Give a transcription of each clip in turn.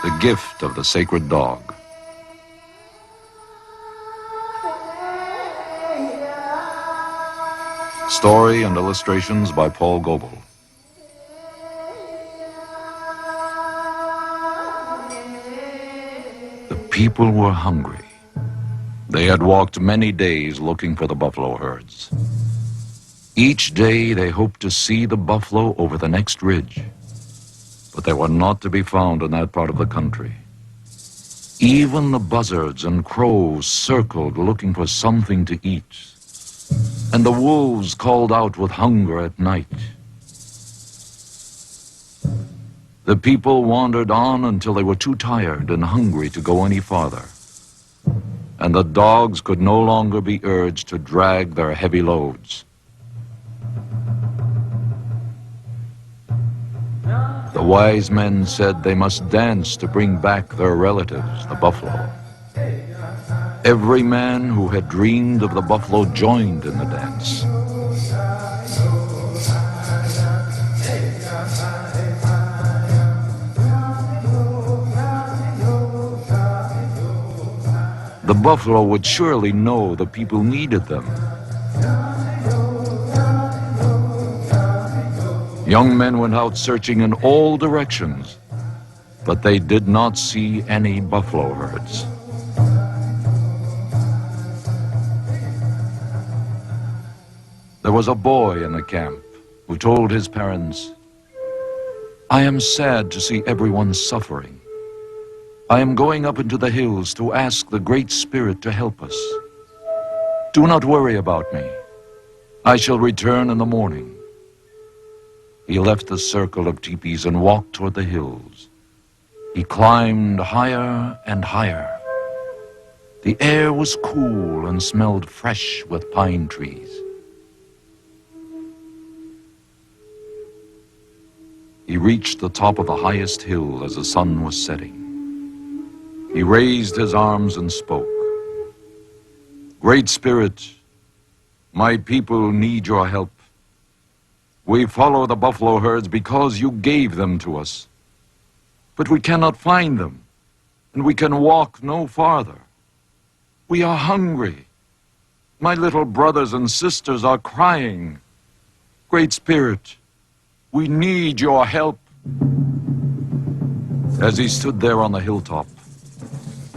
The gift of the sacred dog. Story and illustrations by Paul Goebel. The people were hungry. They had walked many days looking for the buffalo herds. Each day they hoped to see the buffalo over the next ridge, but they were not to be found in that part of the country. Even the buzzards and crows circled looking for something to eat, and the wolves called out with hunger at night. The people wandered on until they were too tired and hungry to go any farther, and the dogs could no longer be urged to drag their heavy loads. The wise men said they must dance to bring back their relatives, the buffalo. Every man who had dreamed of the buffalo joined in the dance. The buffalo would surely know the people needed them. Young men went out searching in all directions, but they did not see any buffalo herds. There was a boy in the camp who told his parents, "I am sad to see everyone suffering. I am going up into the hills to ask the Great Spirit to help us. Do not worry about me. I shall return in the morning." He left the circle of teepees and walked toward the hills. He climbed higher and higher. The air was cool and smelled fresh with pine trees. He reached the top of the highest hill as the sun was setting. He raised his arms and spoke. "Great Spirit, my people need your help. We follow the buffalo herds because you gave them to us. But we cannot find them, and we can walk no farther. We are hungry. My little brothers and sisters are crying. Great Spirit, we need your help." As he stood there on the hilltop,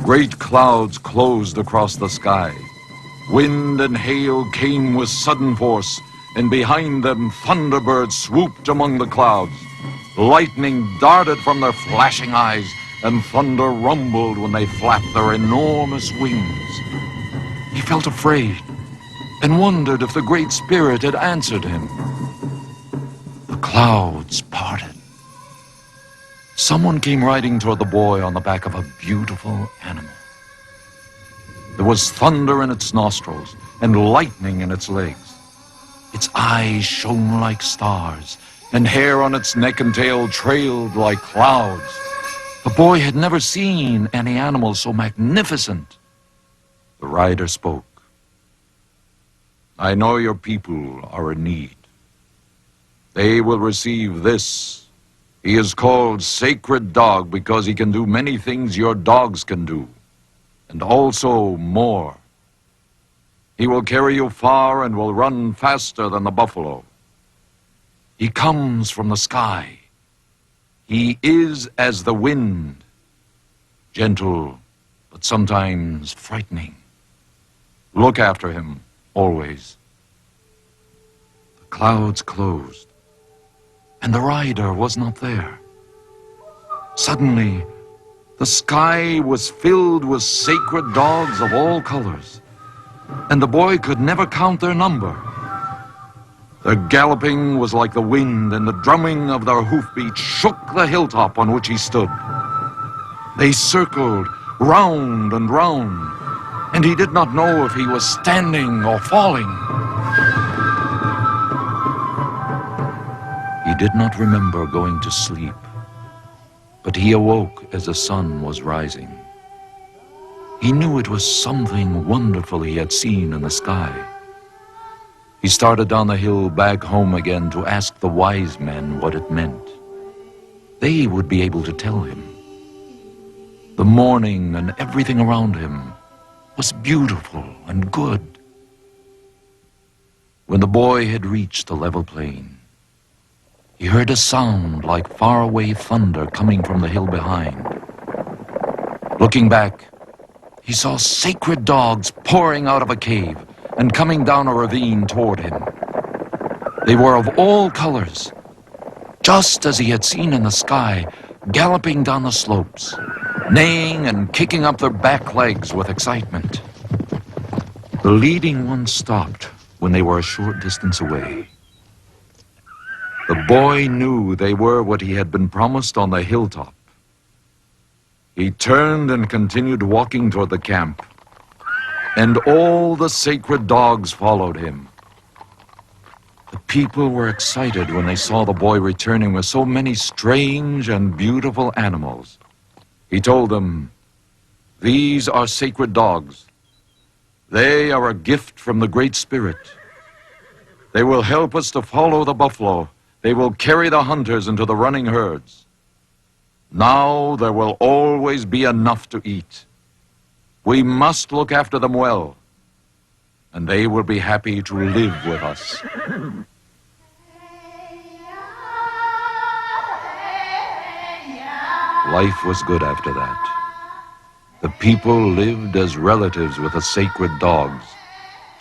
great clouds closed across the sky. Wind and hail came with sudden force, and behind them thunderbirds swooped among the clouds. Lightning darted from their flashing eyes, and thunder rumbled when they flapped their enormous wings. He felt afraid and wondered if the Great Spirit had answered him. The clouds parted. Someone came riding toward the boy on the back of a beautiful animal. There was thunder in its nostrils and lightning in its legs. Its eyes shone like stars, and hair on its neck and tail trailed like clouds. The boy had never seen any animal so magnificent. The rider spoke. "I know your people are in need. They will receive this. He is called Sacred Dog because he can do many things your dogs can do, and also more. He will carry you far and will run faster than the buffalo. He comes from the sky. He is as the wind, gentle, but sometimes frightening. Look after him, always." The clouds closed, and the rider was not there. Suddenly, the sky was filled with sacred dogs of all colors, and the boy could never count their number. Their galloping was like the wind, and the drumming of their hoofbeats shook the hilltop on which he stood. They circled round and round, and he did not know if he was standing or falling. He did not remember going to sleep But he awoke as the sun was rising. He knew it was something wonderful he had seen in the sky. He started down the hill back home again to ask the wise men what it meant. They would be able to tell him. The morning and everything around him was beautiful and good. When the boy had reached the level plain, he heard a sound like faraway thunder coming from the hill behind. Looking back, he saw sacred dogs pouring out of a cave and coming down a ravine toward him. They were of all colors, just as he had seen in the sky, galloping down the slopes, neighing and kicking up their back legs with excitement. The leading one stopped when they were a short distance away. The boy knew they were what he had been promised on the hilltop. He turned and continued walking toward the camp, and all the sacred dogs followed him. The people were excited when they saw the boy returning with so many strange and beautiful animals. He told them, "These are sacred dogs. They are a gift from the Great Spirit. They will help us to follow the buffalo. They will carry the hunters into the running herds. Now there will always be enough to eat. We must look after them well, and they will be happy to live with us." Life was good after that. The people lived as relatives with the sacred dogs,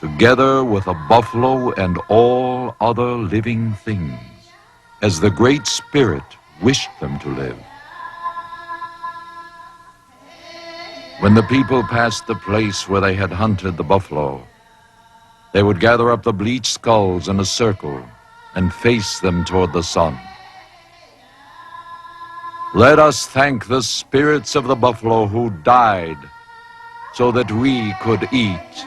together with the buffalo and all other living things, as the Great Spirit wished them to live. When the people passed the place where they had hunted the buffalo, they would gather up the bleached skulls in a circle and face them toward the sun. "Let us thank the spirits of the buffalo who died so that we could eat."